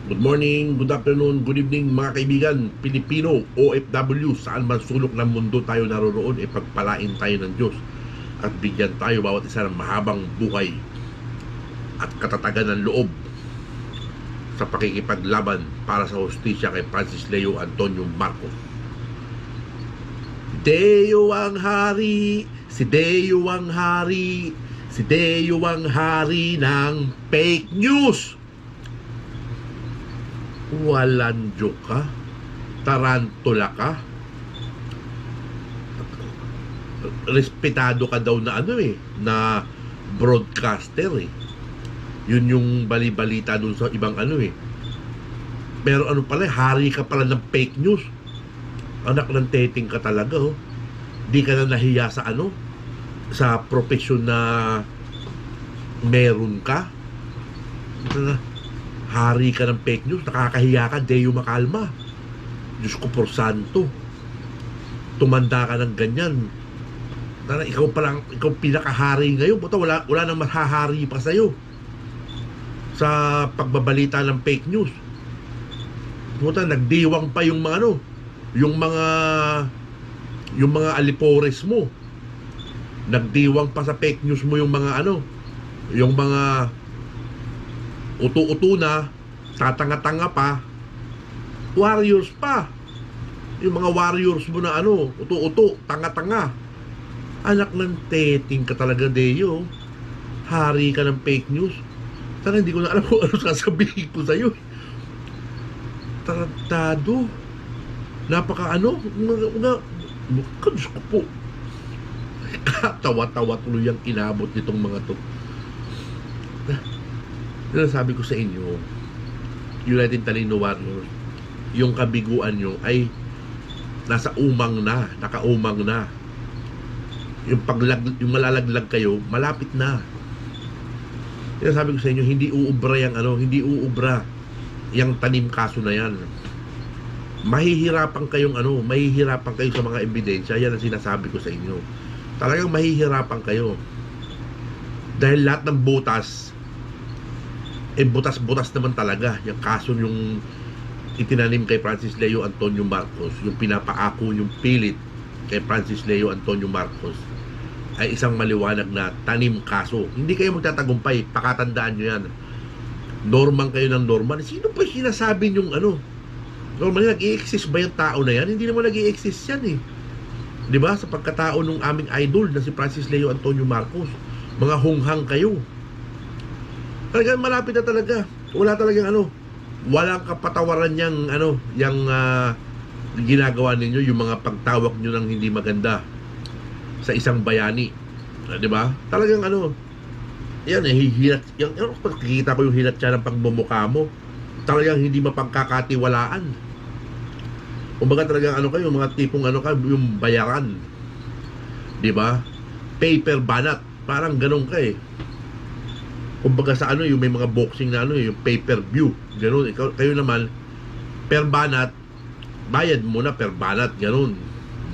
Good morning, good afternoon, good evening mga kaibigan, Pilipino, OFW, saan man sulok ng mundo tayo naroroon, ipagpalain tayo ng Diyos at bigyan tayo bawat isa ng mahabang buhay at katatagan ng loob sa pakikipaglaban para sa hustisya kay Francis Leo Antonio Marcos. Deo ang hari, si Deo ang hari, si Deo ang hari ng fake news. Walanjo ka, tarantula ka, respetado ka daw na na broadcaster Yun yung bali-balita dun sa ibang Pero pala, hari ka pala ng fake news. Anak ng teting ka talaga Di ka na nahiya sa sa profesyon na meron ka. Hari ka ng fake news, nakakahiya ka, Deo Makalma. Diyos ko por santo. Tumanda ka ng ganyan. Ikaw pinakahari ngayon. Buta, wala nang mahahari pa sa'yo sa pagbabalita ng fake news. Buta, nagdiwang pa yung mga yung mga alipores mo. Nagdiwang pa sa fake news mo yung mga yung mga uto-uto na, tatanga-tanga pa, warriors pa. Yung mga warriors mo na uto-uto, tanga-tanga. Anak ng teting ka talaga, Deo. Hari ka ng fake news. Sana hindi ko na alam kung ano sasabihin ko sa'yo. Tarantado. Napaka Diyos ko po. Katawa-tawa tuloy ang inabot nitong mga to. Sabi ko sa inyo, United Talino Warriors, yung kabiguan nyo ay nasa umang na, nakaumang na. Yung malalaglag kayo, malapit na. Sabi ko sa inyo, hindi uubra hindi uubra yung tanim kaso na yan. Mahihirapan kayo sa mga ebidensya. Yan ang sinasabi ko sa inyo. Talagang mahihirapan kayo. Dahil lahat ng butas butas-butas naman talaga yung kaso yung itinanim kay Francis Leo Antonio Marcos, yung pinapaako yung pilit kay Francis Leo Antonio Marcos ay isang maliwanag na tanim kaso. Hindi kayo magtatagumpay, pakatandaan nyo yan. Normal kayo ng normal. Sino pa sinasabi yung normal, nag-i-exist ba yung tao na yan? Hindi naman nag-i-exist yan diba? Sa pagkatao ng aming idol na si Francis Leo Antonio Marcos, mga hunghang kayo. Talagang malapit na talaga. Wala talagang walang kapatawaran yang ginagawa ninyo, yung mga pagtawag nyo ng hindi maganda sa isang bayani. Di ba? Talagang yan hihilat. Nakikita ko yung hilat siya ng pagmumukha mo. Talagang hindi mapagkakatiwalaan. Kumbaga talagang kayo, mga tipong yung bayaran. Di ba? Paper banat. Parang ganun ka Kumbaga sa yung may mga boxing na yung pay-per-view, ganoon. Kayo naman per banat, bayad muna per banat, ganoon.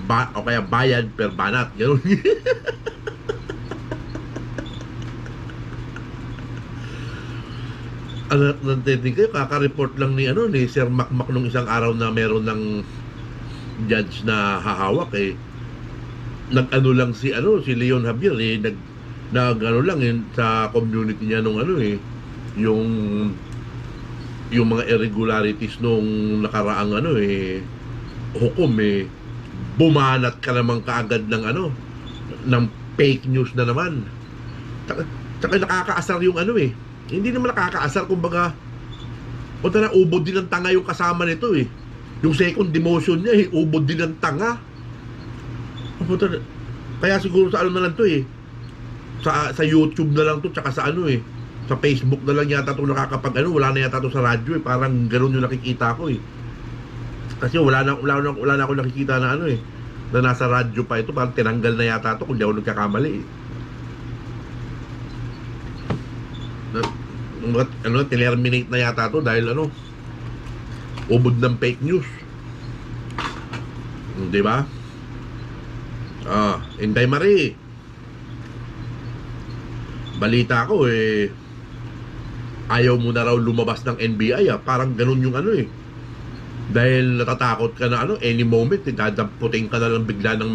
O kaya bayad per banat, ganoon. Nantinig kayo, kaka-report lang ni Sir Makmak nung isang araw na meron ng judge na hahawak lang si Leon Javier lang sa community niya nung yung mga irregularities nung nakaraang hukom bumanat ka naman kaagad ng ng fake news na naman. Tsaka nakakaasar yung hindi naman nakakaasar, kumbaga punta na, ubod din ng tanga yung kasama nito yung second demotion niya ubod din ng tanga. Punta, kaya siguro sa na lang to sa YouTube na lang to, tsaka sa sa Facebook na lang yata to nakakapag wala na yata to sa radyo parang ganoon yung nakikita ko kasi wala na ako nakikita na na nasa radyo pa ito, parang tinanggal na yata to kung di ako nagkakamali terminate na yata to dahil ubod ng fake news, di ba? Inday Marie, balita ko ayaw mo na raw lumabas ng NBI, parang ganun yung ano eh. Dahil natatakot ka na ano, any moment dadamputin ka na lang bigla ng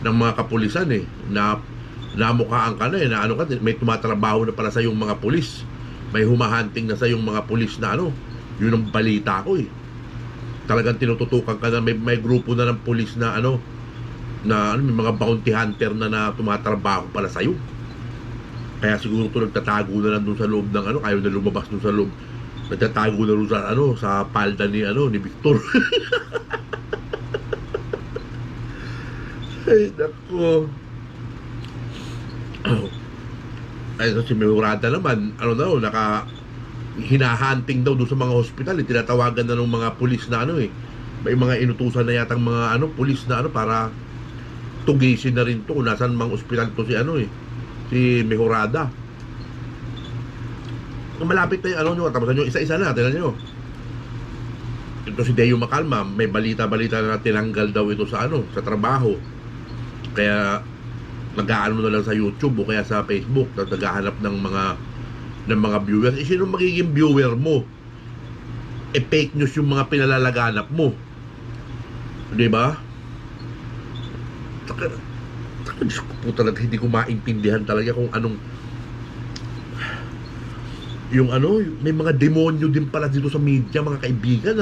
mga kapulisan eh, na namukhaan ka na eh, na ano ka, may tumatrabaho na para sa yung mga pulis, may humahunting na sa yung mga pulis na ano. Yun ang balita ko eh. Talagang tinututukan ka na, may grupo na ng pulis na ano, may mga bounty hunter na tumatrabaho pala sa'yo. Kaya siguro to nagtatago na lang doon sa loob ng ano, ayaw na lumabas doon sa loob. Nagtatago na doon sa ano, sa palda ni Victor. Ay, nako. Ay, so si Murata naman, hinahunting daw doon sa mga hospital, tinatawagan na ng mga pulis na ano eh. May mga inutusan na yatang mga pulis na para tugisin na rin to kung nasan mang ospital to si Mejorada. Malapit na yung nyo, tapos nyo isa-isa na, tingnan nyo. Ito si Deo Macalma, may balita-balita na tinanggal daw ito sa sa trabaho. Kaya nag-aano na lang sa YouTube o kaya sa Facebook, naghahanap ng mga viewers. Sino magiging viewer mo? Fake news yung mga pinalalaganap mo. 'Di ba? Diyos ko po talaga, hindi ko maintindihan talaga kung anong may mga demonyo din pala dito sa media, mga kaibigan,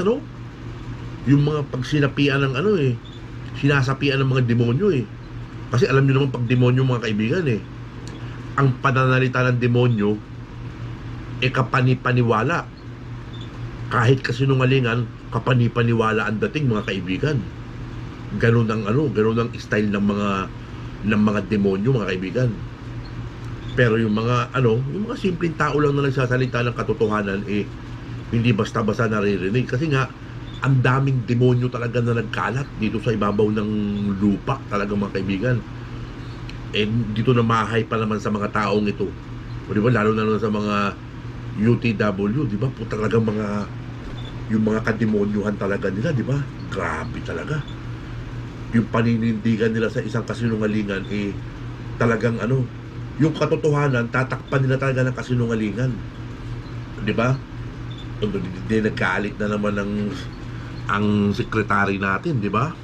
yung mga pagsinapian ng sinasapian ng mga demonyo eh. Kasi alam niyo naman pag demonyo, mga kaibigan ang pananalita ng demonyo kapani-paniwala. Kahit kasinungalingan, kapani-paniwala ang dating, mga kaibigan. Ganun ang style ng mga demonyo, mga kaibigan. Pero yung mga simpleng tao lang na nagsasalita ng katotohanan hindi basta-basta naririnig. Kasi nga ang daming demonyo talaga na nagkalat dito sa ibabaw ng lupa talaga, mga kaibigan. Dito na mahay pa naman sa mga taong ito. O di ba, lalo na sa mga UTW, di ba? Po talaga yung mga kademonyuhan talaga nila, di ba? Grabe talaga. Yung paninindigan nila sa isang kasinungalingan talagang yung katotohanan, tatakpan nila talaga ng kasinungalingan. Di ba? Hindi nagkaalit na naman ang sekretary natin, di ba?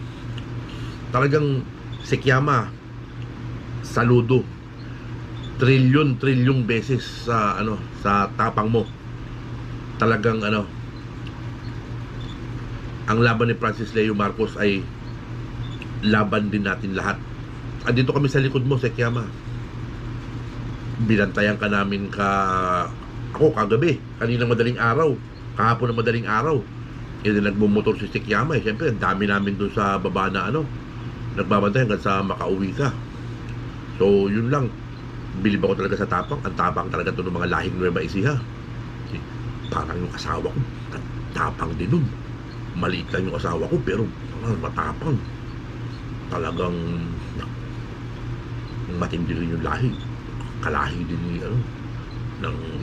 Talagang si Kiama, saludo. Trilyon beses sa tapang mo. Talagang ang laban ni Francis Leo Marcos ay laban din natin lahat. Andito kami sa likod mo, Sekyama. Binantayan ka namin ako kagabi, kaninang madaling araw, kahapon na madaling araw. Nagmumotor si Sekyama Siyempre, ang dami namin doon sa baba na nagbabantay hanggang sa makauwi ka. So, yun lang. Bilib ako talaga sa tapang. Ang tapang talaga to ng mga lahing Nueva Ecija. Parang yung asawa ko, tapang din nun. Maliit lang yung asawa ko, pero matapang. Talagang matindi rin yung lahi. Kalahi din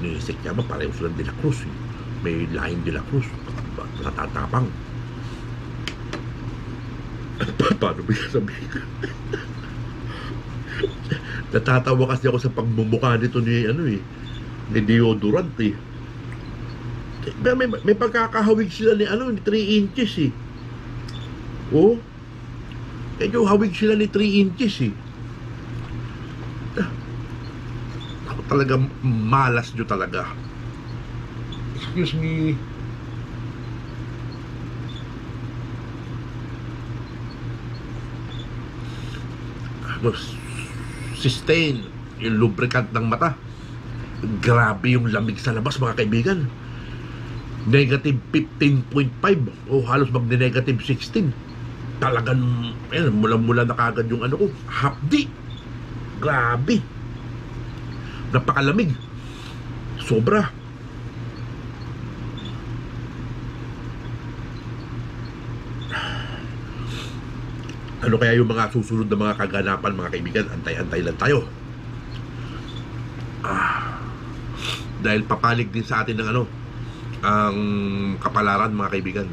ni Sekyama, pareho silang De La Cruz. May lahing De La Cruz. Natatapang. Paano ba yung sabihin? Natatawa kasi ako sa pagmumukha nito ni deodorant may pagkakahawig sila ni 3 inches medyo hawig sila ni 3 inches ako talaga, malas nyo talaga. Excuse me. Sustain yung lubricant ng mata. Grabe yung lamig sa labas, mga kaibigan. Negative 15.5 o halos magne-negative 16. Talagang mula na kagad yung ko, hapdi. Grabe, napakalamig, sobra. Kaya yung mga susunod na mga kaganapan, mga kaibigan, antay-antay lang tayo. Dahil papalig din sa atin ng ang kapalaran, mga kaibigan.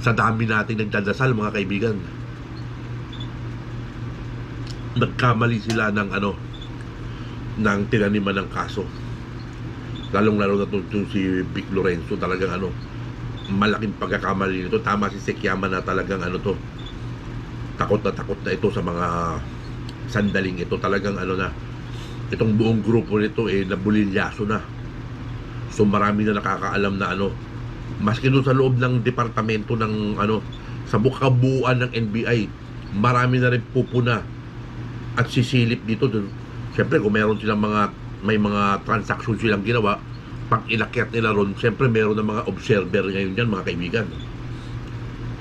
Sa dami natin nagdadasal, mga kaibigan. Nagkamali sila ng tinaniman ng kaso. Lalong-lalo na 'tong si Vic Lorenzo, talagang ano, malaking pagkakamali nito. Tama si Sekyaman na talagang ano 'to, takot na ito sa mga sandaling ito. Talagang ano na, itong buong grupo nito, nabulilyaso na. So marami na nakakaalam na ano, maski doon sa loob ng departamento ng ano, sa kabuuan ng NBI, marami na rin pupuna at sisilip dito. Siyempre kung meron silang may mga transaction silang ginawa, pag inakyat nila ron, siyempre meron ng mga observer ngayon dyan, mga kaibigan.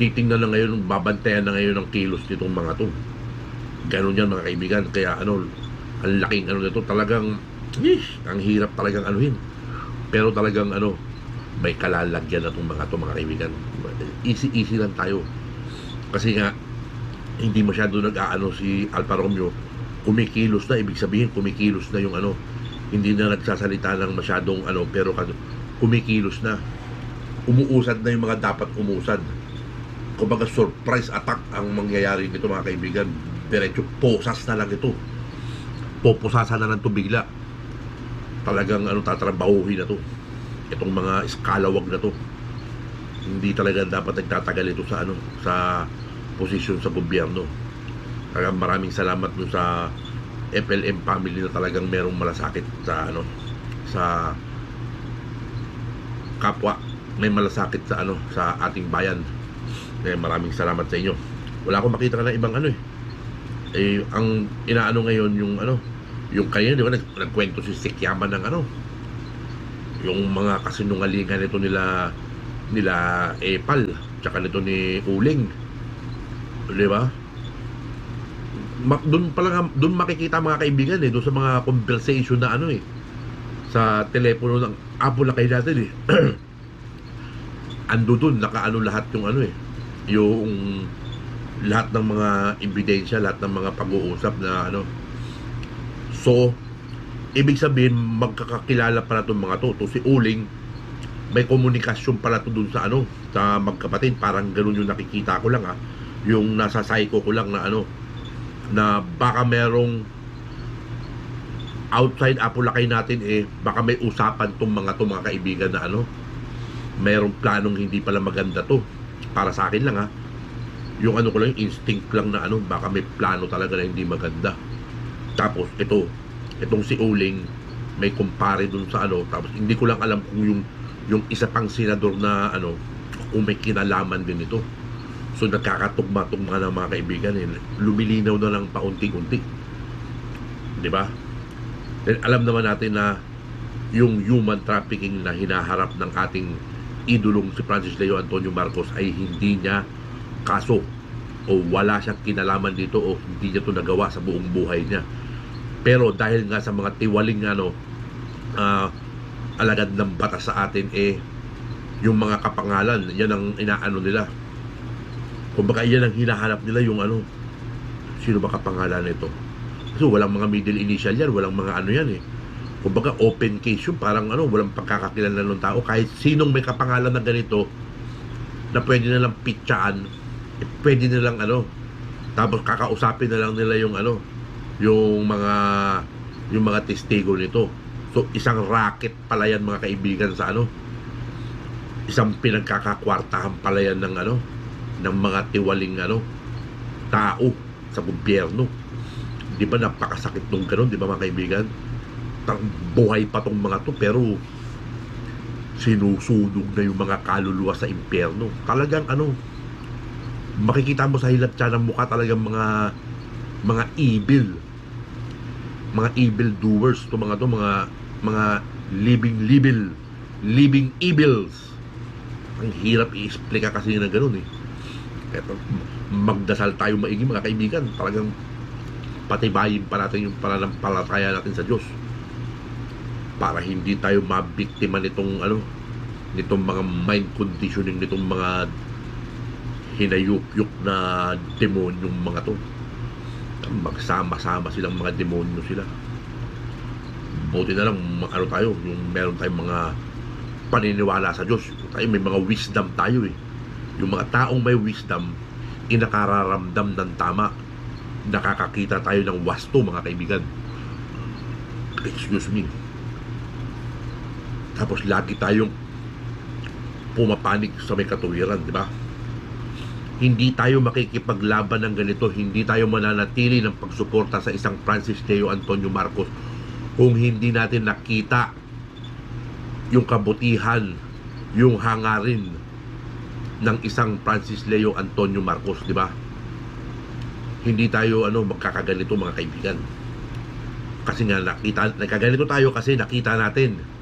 Titingnan na ngayon, babantayan na ngayon ng kilos nitong mga to. Ganun yan, mga kaibigan. Kaya ano, ang laking ano nito, talagang ang hirap talagang anuhin. Pero talagang ano, may kalalagyan na itong mga to, mga kaibigan. Easy lang tayo. Kasi nga, hindi masyado nag-aano si Alfa Romeo. Kumikilos na, ibig sabihin kumikilos na yung ano, hindi na nagsasalita ng masyadong ano, pero kumikilos na. Umuusad na yung mga dapat umusad. Kumbaga surprise attack ang mangyayari nito, mga kaibigan. Diretso posas na lang ito. Poposasan na lang ito bigla. Talagang ano, tatrabahuhin na to. Itong mga eskalawag na to. Hindi talaga dapat nagtatagal ito sa ano, sa posisyon sa gobyerno. Kaya maraming salamat dun sa FLM family na talagang merong malasakit sa ano, sa kapwa, may malasakit sa ano, sa ating bayan. Kaya maraming salamat sa inyo. Wala akong makita ka na ibang ano ang inaano ngayon yung ano, yung kanya, di ba, nagkwento si Sekyaman ng ano, yung mga kasinungalingan nito nila Epal, tsaka nito ni Uling, di ba? Doon makikita, mga kaibigan, doon sa mga conversation na ano sa telepono ng Apo na kayo natin ando doon, nakaano lahat yung ano yung lahat ng mga ebidensya, lahat ng mga pag-uusap na ano. So, ibig sabihin, magkakakilala pala itong mga to si Uling, may komunikasyon pala to dun sa ano, sa magkapatid. Parang ganun yung nakikita ko lang yung nasa psycho ko lang na ano, na baka merong outside Apulakay natin baka may usapan tong mga to, mga kaibigan, na ano, merong planong hindi pala maganda to. Para sa akin lang yung ano ko lang, instinct lang na ano, baka may plano talaga na hindi maganda. Tapos itong si Uling, may kumpare dun sa ano. Tapos hindi ko lang alam kung yung isa pang senador na ano, kung may kinalaman din ito. So nagkakatugma-tugma ng mga kaibigan lumilinaw na lang paunti-unti, di ba? Then alam naman natin na yung human trafficking na hinaharap ng ating idolong si Francis Leo Antonio Marcos ay hindi niya kaso, o wala siyang kinalaman dito, o hindi niya to nagawa sa buong buhay niya. Pero dahil nga sa mga tiwaling ano, alagad ng batas sa atin, yung mga kapangalan, yan ang inaano nila. Kumbaga yan ang hinahanap nila, yung ano, sino ba kapangalan nito. So walang mga middle initial yan, walang mga ano yan kumbaga open case yung parang ano, walang pagkakakilala ng tao. Kahit sinong may kapangalan na ganito na pwede nilang pitsaan, pwede nilang ano, tapos kakausapin na lang nila yung ano, yung mga testigo nito. So isang racket pala yan, mga kaibigan, sa ano, isang pinagkakakwartahan pala yan ng ano, ng mga tiwaling ano, tao sa gobyerno. Di ba napakasakit nung ganun, di ba, mga kaibigan? Buhay pa tong mga to, pero sinusunog na yung mga kaluluwa sa impyerno. Talagang ano, makikita mo sa hilap siya ng mukha, talagang mga evil, mga evil doers to, mga living evils. Ang hirap i-explica kasi na ganun Eto, magdasal tayo maigi, mga kaibigan. Talagang patibayin pa natin yung pananampalataya natin sa Diyos, para hindi tayo mabiktima nitong ano, nitong mga mind conditioning, nitong mga hinayukyuk na demonyong mga to. Magsama-sama silang mga demonyo sila. Buti na lang ano tayo, yung meron tayong mga paniniwala sa Diyos. Tayo may mga wisdom tayo Yung mga taong may wisdom, inakararamdam ng tama. Nakakakita tayo ng wasto, mga kaibigan. Excuse me. Tapos lagi tayong pumapanig sa may katuwiran, di ba? Hindi tayo makikipaglaban ng ganito, hindi tayo mananatili ng pagsuporta sa isang Francis Leo Antonio Marcos kung hindi natin nakita yung kabutihan, yung hangarin ng isang Francis Leo Antonio Marcos, di ba? Hindi tayo magkakaganito, mga kaibigan. Kasi nga nagkaganito tayo kasi nakita natin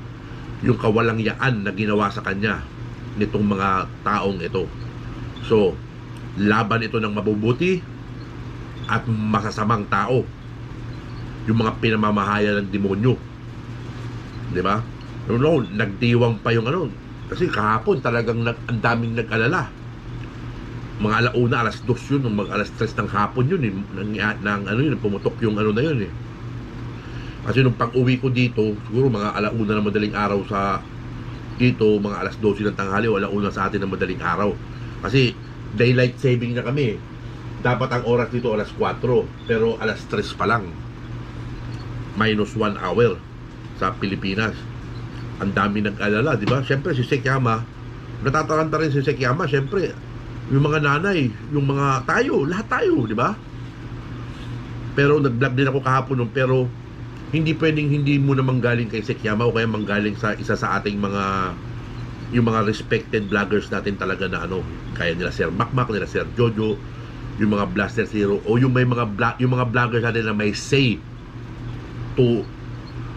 yung kawalangyaan na ginawa sa kanya nitong mga taong ito. So, laban ito ng mabubuti at masasamang tao, yung mga pinamamahayan ng demonyo, di ba? Nagdiwang pa yung kasi kahapon talagang ang daming nag-alala. Mga alauna, alas 2 yun, mga alas 3 ng hapon yun yun, pumutok yung na yun eh. Kasi nung pag-uwi ko dito, siguro mga alauna ng madaling araw sa dito, mga alas 12 ng tanghali o alauna sa atin ng madaling araw. Kasi daylight saving na kami. Dapat ang oras dito alas 4, pero alas 3 pa lang. Minus 1 hour sa Pilipinas. Ang dami nag-alala, di ba? Siyempre si Sekiyama, natataranta rin si Sekiyama, siyempre yung mga nanay, yung mga tayo, lahat tayo, di ba? Pero nag-vlog din ako kahapon nun, pero hindi pwedeng hindi mo na manggaling kay Sekiyama o kaya manggaling sa isa sa ating yung mga respected vloggers natin talaga na kaya nila Sir Makmak, nila Sir Jojo, yung mga Blaster Zero, o yung yung mga vloggers natin na may say to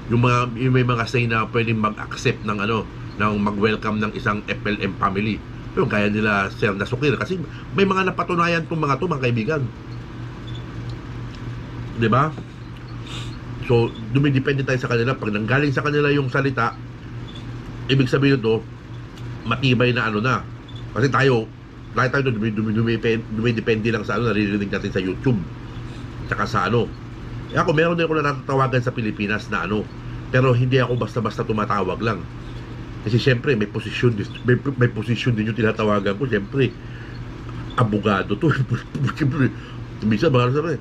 yung may mga say na pwedeng mag-accept ng ng mag-welcome ng isang FLM family. Yung kaya nila Sir Nasukir, kasi may mga napatunayan tong mga kaibigan. 'Di ba? So, dumidepende tayo sa kanila. Pag nanggaling sa kanila yung salita, ibig sabihin ito, matibay na na. Kasi tayo dumidepende lang sa naririnig natin sa YouTube. Tsaka sa ako, meron din ako natatawagan sa Pilipinas na pero hindi ako basta-basta tumatawag lang. Kasi syempre, may posisyon din yung tinatawagan ko. Syempre, abogado to. Syempre, minsan mga sabi,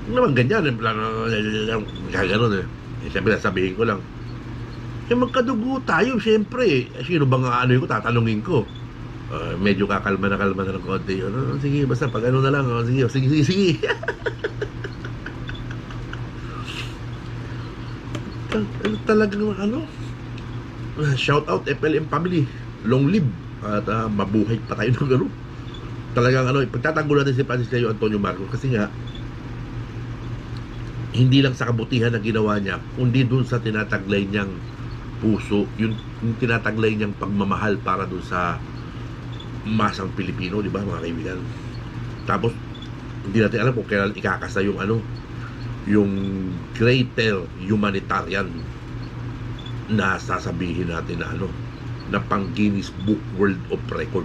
naman ganyan, gano'n eh. Siyempre, sabihin ko lang, magkadugo tayo, siyempre. Sino bang ko, tatanungin ko. Medyo kakalma na ng konti. Sige, basta pag na lang. Sige. Talagang shout out FLM family, long live at mabuhay pa tayo ng gano'n. Talagang pagtatanggol natin si Francis Leo Antonio Marcos kasi nga hindi lang sa kabutihan na ginawa niya, kundi dun sa tinataglay niyang puso, yung tinataglay niyang pagmamahal para dun sa masang Pilipino, di ba mga kaibigan? Tapos hindi natin alam kung kailan ikakasa yung greater humanitarian na sasabihin natin na na pang Guinness Book World of Record.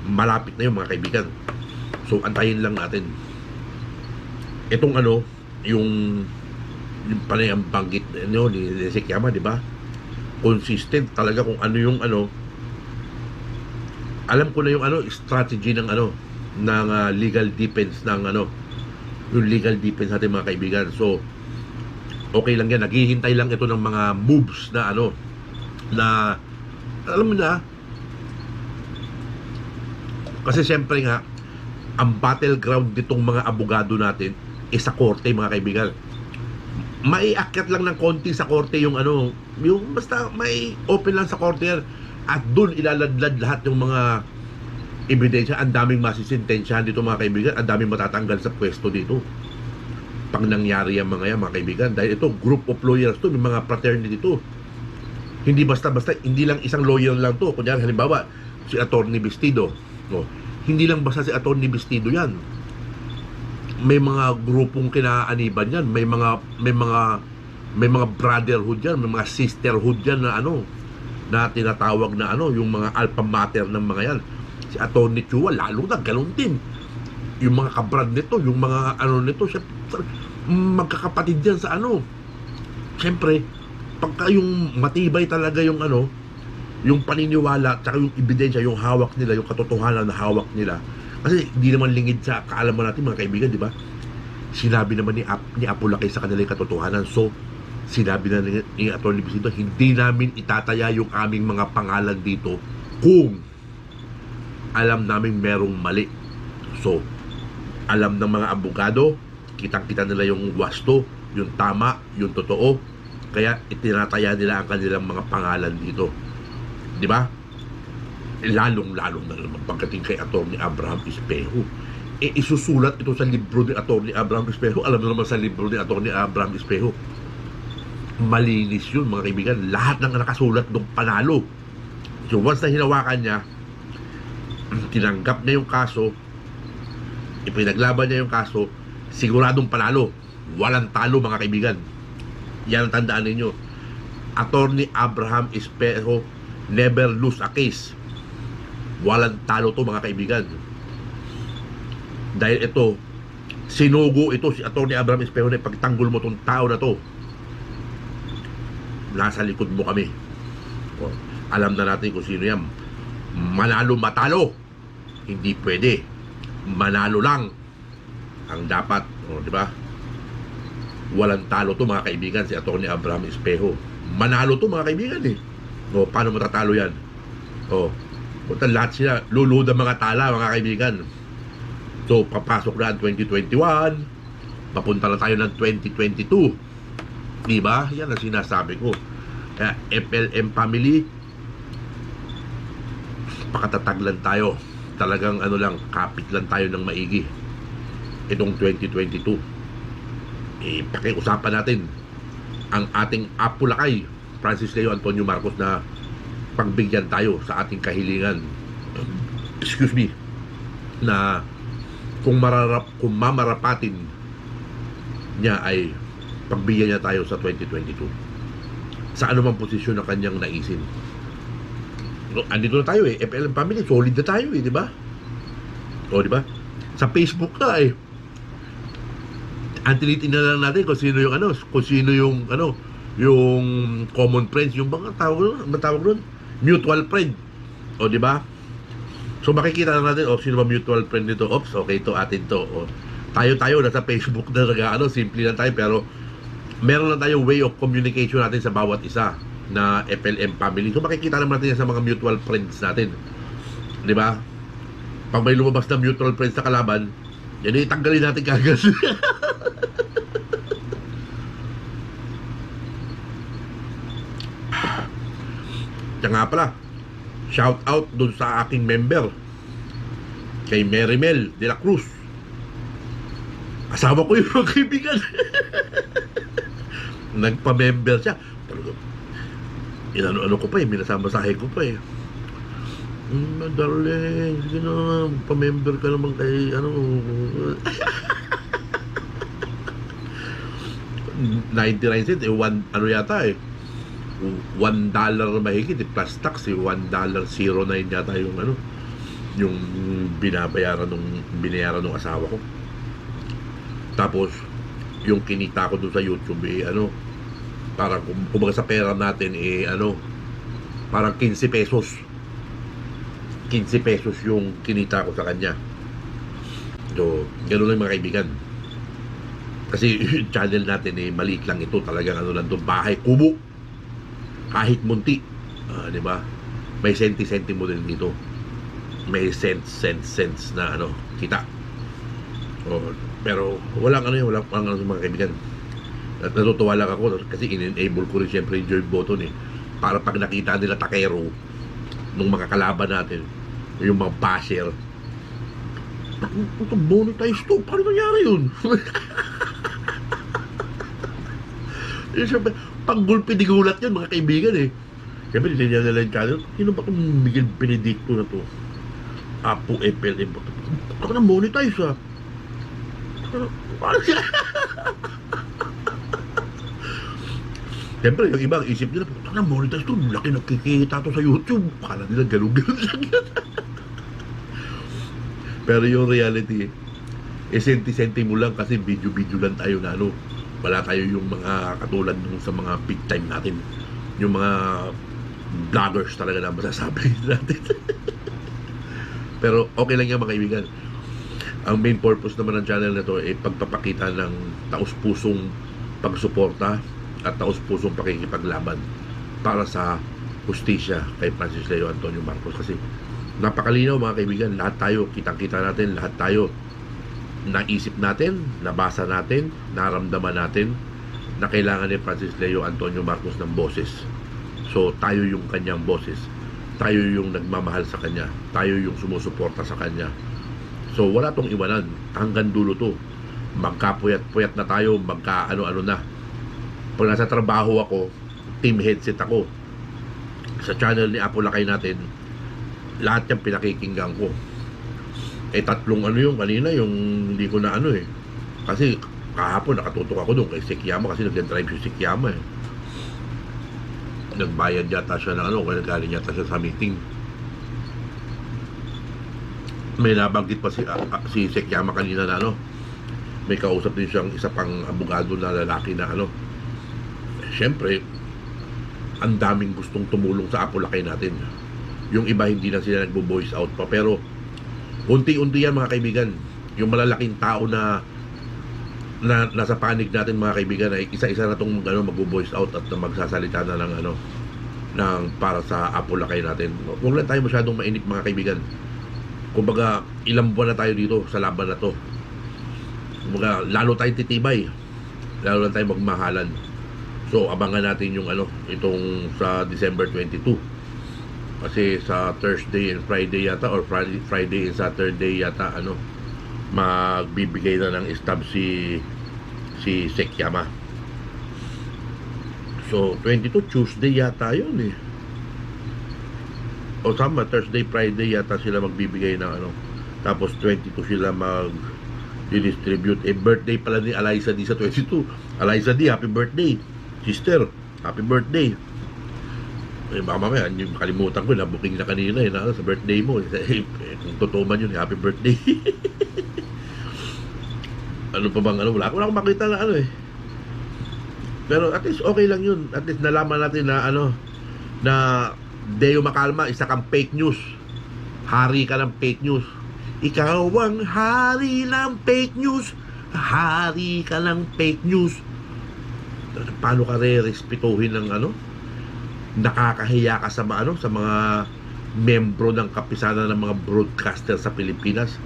Malapit na yun mga kaibigan. So antayin lang natin itong yung panay ang banggit ni Sekiyama, di ba? Consistent talaga kung yung alam ko na yung strategy ng ng legal defense ng yung legal defense natin mga kaibigan. So okay lang yan, naghihintay lang ito ng mga moves na na alam mo na, kasi syempre nga ang battleground nitong mga abogado natin sa korte mga kaibigan. Maiakyat lang ng konti sa korte yung yung basta may open lang sa korte yan, at dun ilaladlad lahat yung mga ebidensya. Ang daming masisintensyahan dito mga kaibigan, ang daming matatanggal sa pwesto dito pag nangyari yung mga yan mga kaibigan, dahil ito group of lawyers to, may mga fraternity to. Hindi basta-basta, hindi lang isang lawyer lang to. Kunyari halimbawa si Attorney Vestido, hindi lang basta si Attorney Vestido yan, may mga grupong kinaaniban yan, may mga brotherhood yan, may mga sisterhood yan na na tinatawag na yung mga alpha mater ng mga yan. Si Atty. Chua lalo na ganun din. Yung mga kabrad nito, yung mga nito, magkakapatid yan sa Siyempre, pagka yung matibay talaga yung yung paniniwala, tsaka yung ebidensya, yung hawak nila, yung katotohanan na hawak nila. Kasi hindi naman lingid sa kaalaman natin mga kaibigan, di ba? Sinabi naman ni Apo Lakay sa kanila yung katotohanan. So, Sinabi na ni Atty. Visito, hindi namin itataya yung aming mga pangalan dito kung alam namin merong mali. So, alam ng mga abogado, kitang-kita nila yung wasto, yung tama, yung totoo. Kaya itinataya nila ang kanilang mga pangalan dito. Di ba? Lalong-lalong na naman pagdating kay Atty. Abraham Espejo. Isusulat ito sa libro ni Atty. Abraham Espejo. Alam mo naman sa libro ni Atty. Abraham Espejo, malinis yun, mga kaibigan. Lahat ng nakasulat ng panalo. So once na hinawakan niya, tinanggap niya yung kaso, ipinaglaban niya yung kaso, siguradong panalo. Walang talo, mga kaibigan. Yan ang tandaan ninyo. Atty. Abraham Espejo never lose a case. Walang talo to, mga kaibigan. Dahil ito, sinugo ito si Atty. Abraham Espejo na pagtanggol mo tong tao na to, nasa likod mo kami. O, alam na natin kung sino yan. Manalo matalo, hindi pwede. Manalo lang ang dapat. O, di ba? Walang talo to, mga kaibigan, si Atty. Abraham Espejo. Manalo to, mga kaibigan eh. O, paano matatalo yan? O, punta lahat sila lulud ang mga tala, mga kaibigan. So papasok na ang 2021, papunta na tayo ng 2022. Diba? Yan ang sinasabi ko. Kaya FLM family, pakatatag lang tayo. Talagang ano lang, kapit lang tayo ng maigi itong 2022. Pakiusapan natin ang ating Apulakay Francis Leo Antonio Marcos na pagbigyan tayo sa ating kahilingan, excuse me, na kung mamarapatin niya ay pagbigyan niya tayo sa 2022 sa anumang posisyon na kanyang naisin. Andito na tayo eh, FLM family, solid na tayo eh, di ba? O, di ba? Sa Facebook ka eh, antilitin na lang natin kung sino yung kung sino yung yung common friends, yung mga tawag doon, mutual friend. O, di ba? So makikita na natin, sino ba mutual friend nito? Oops, okay, ito atin to. Tayo nasa Facebook na simple lang tayo, pero meron lang tayong way of communication natin sa bawat isa na FLM family. So makikita naman natin yan sa mga mutual friends natin. Di ba? Pag may lumabas na mutual friends sa kalaban, yan itanggalin natin kagad. Kaya nga pala, shout out dun sa aking member, kay Merimel de la Cruz. Asawa ko yung mga kaibigan. Nagpa-member siya. Inano ko pa eh, minasamasahe ko pa eh. Darling, sige na, pa-member ka naman kay 99 cents eh, yata eh, $1 mahigit plus tax eh, $1.09 yata yung binayaran ng asawa ko. Tapos yung kinita ko doon sa YouTube eh, parang kumbaga sa pera natin eh, parang 15 pesos yung kinita ko sa kanya. So ganoon lang, mga kaibigan. Kasi yung channel natin eh, maliit lang ito, talagang lang doon, bahay kubo, kahit munti, di ba? May senti mo din dito, may cents na kita. Pero walang walang mga kaibigan. At natutuwa lang ako kasi in-enable ko rin siyempre yung join button eh, para pag nakita nila takero nung mga kalaban natin, yung mga basher, ito monetize to, paano nangyari yun? Panggulpi di gulat yun, mga kaibigan eh. Siyempre hindi nila yung channel, sino ba itong Miguel Benedicto na to? Apo FLM, ito ka na monetize ah. Paano siya? Siyempre yung ibang isip nila, ito na monetize to, laki nakikita to sa YouTube, kala nila galong-galong lang yan. Pero yung reality senti-senti mo lang, kasi video-video lang tayo na wala tayo yung mga katulad nung sa mga big time natin, yung mga vloggers talaga na masasabi natin. Pero okay lang yan, mga kaibigan. Ang main purpose naman ng channel na to ay pagpapakita ng taus-pusong pagsuporta at taus-pusong pakikipaglaban para sa hustisya kay Francis Leo Antonio Marcos. Kasi napakalinaw mga kaibigan, lahat tayo, kitang-kita natin, lahat tayo naisip natin, nabasa natin, naramdaman natin na kailangan ni Francis Leo Antonio Marcos ng boses. So tayo yung kanyang boses, tayo yung nagmamahal sa kanya, tayo yung sumusuporta sa kanya. So wala tong iwanan, hanggang dulo to. Magkapuyat-puyat na tayo, magka-ano-ano na. Pag nasa trabaho ako, team headset ako, sa channel ni Apo Lakay natin, lahat yung pinakikinggan ko. Tatlong ano yung kanina, yung hindi ko na ano kasi kahapon nakatutok ako doon kay Sekiyama kasi nag-drive si Sekiyama nagbayad yata siya ng kaya galing yata siya sa meeting. May nabanggit pa si Sekiyama kanina na may kausap din siyang isa pang abogado na lalaki na syempre ang daming gustong tumulong sa Apo Lakay natin. Yung iba hindi na sila nagbo-voice out pa, pero unti-unti yan mga kaibigan. Yung malalaking tao na nasa panig natin mga kaibigan ay isa-isa na itong magbo-voice out at magsasalita na ng para sa Apo Lakay natin. Huwag lang tayo masyadong mainip mga kaibigan. Kumbaga ilang buwan na tayo dito sa laban na to. Kumbaga lalo tayong titibay, lalo lang tayo magmahalan. So abangan natin yung itong sa December 22. Kasi sa Thursday and Friday yata, or Friday and Saturday yata magbibigay na ng stab si Sekiyama. So 22 Tuesday yata yun o tama, Thursday, Friday yata sila magbibigay ng tapos 22 sila distribute. Birthday pala ni Eliza D sa 22. Eliza D, happy birthday sister, happy birthday. Baka mamaya hindi makalimutan ko na booking na kanina sa birthday mo kung totoo man yun, happy birthday. Ano pa bang wala akong makita na pero at least okay lang yun, at least nalaman natin na na Deo Macalma, isa kang fake news, hari ka ng fake news, ikaw ang hari ng fake news, hari ka ng fake news. Paano ka re-respetuhin ng nakakahiya ka sa mga membro ng kapisanan ng mga broadcaster sa Pilipinas.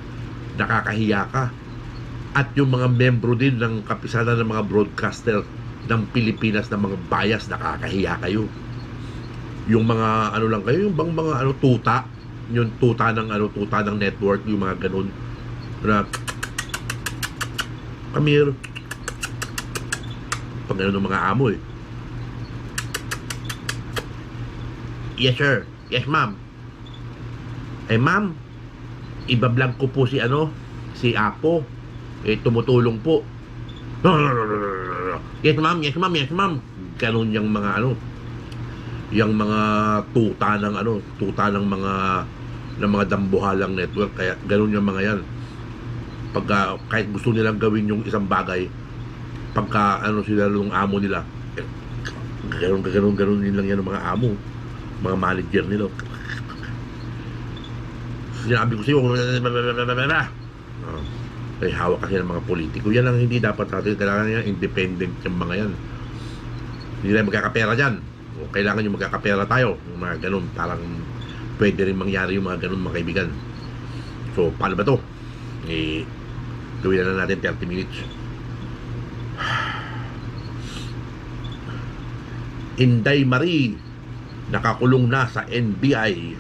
Nakakahiya ka. At yung mga membro din ng kapisanan ng mga broadcaster ng Pilipinas ng mga bias, nakakahiya kayo. Yung mga lang kayo, yung bang mga tuta, yung tuta ng network, yung mga ganun na Amir pag ng mga amo Yes sir, yes ma'am. Ma'am, ibablog ko po si Apo. Tumutulong po. Yes ma'am, yes ma'am, yes ma'am. Ganun yung mga yung mga tuta ng mga dambuhalang network. Kaya ganun yung mga yan. Pagka kahit gusto nilang gawin yung isang bagay, pagka sila yung amo nila, ganun din lang yan ng mga amo, mga manager nila. Sinabi ko sa'yo, ay hawak kasi ng mga politiko. Yan ang hindi dapat natin. Kailangan yan independent yung mga yan. Hindi tayo magkakapera dyan. O kailangan yung magkakapera tayo. Yung mga ganun, parang pwede rin mangyari yung mga ganun mga kaibigan. So paano ba to? Gawin na natin 30 minutes. Inday Marie nakakulong na sa NBI.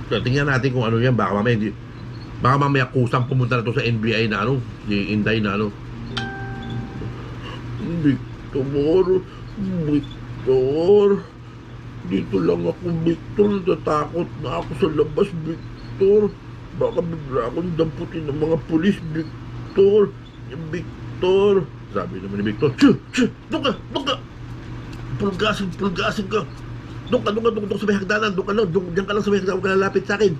So, tingnan natin kung yan. Baka mamaya kusang pumunta na to sa NBI na si Inday na Victor, dito lang ako Victor, natatakot na ako sa labas Victor, baka bigla akong damputin ng mga pulis Victor, sabi naman ni Victor, doon ka pulgasin ka. Doon ka sa may hagdanan. Diyan ka lang sa may hagdanan. Huwag ka lalapit sa akin.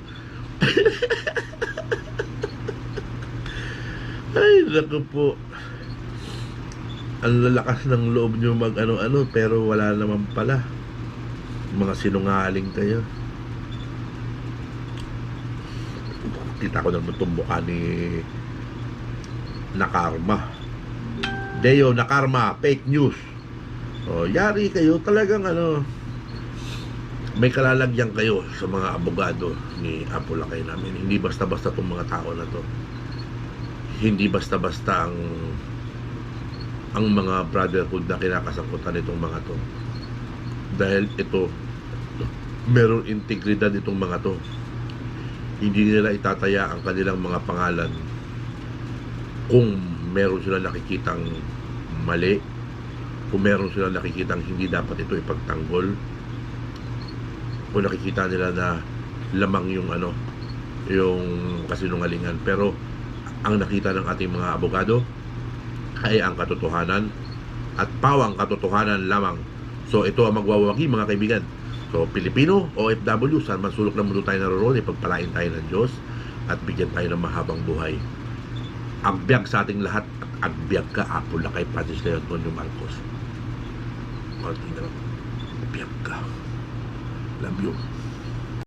Ay, naku po. Ang lalakas ng loob nyo pero wala naman pala. Mga sinungaling kayo. Kita ko naman itong mukha ni Nakarma. Deo na karma, fake news. O, yari kayo talagang may kalalagyan kayo sa mga abogado ni Apolacay namin. Hindi basta-basta itong mga tao na to. Hindi basta-basta ang mga brotherhood na kinakasangkutan itong mga to. Dahil ito, meron integridad itong mga to. Hindi nila itataya ang kanilang mga pangalan kung meron sila nakikitang mali, kung meron sila nakikitang hindi dapat ito ipagtanggol, kung nakikita nila na lamang yung kasinungalingan. Pero ang nakita ng ating mga abogado ay ang katotohanan at pawang katotohanan lamang. So ito ang magwawagi, mga kaibigan. So Pilipino, OFW, saan man sulok ng mundo tayo naroon, ipagpalain tayo ng Diyos at bigyan tayo ng mahabang buhay. Agbyag sa ating lahat at agbyag ka, Apolacay Francis Leon Tonyo Marcos. Agbyag ka. Love you.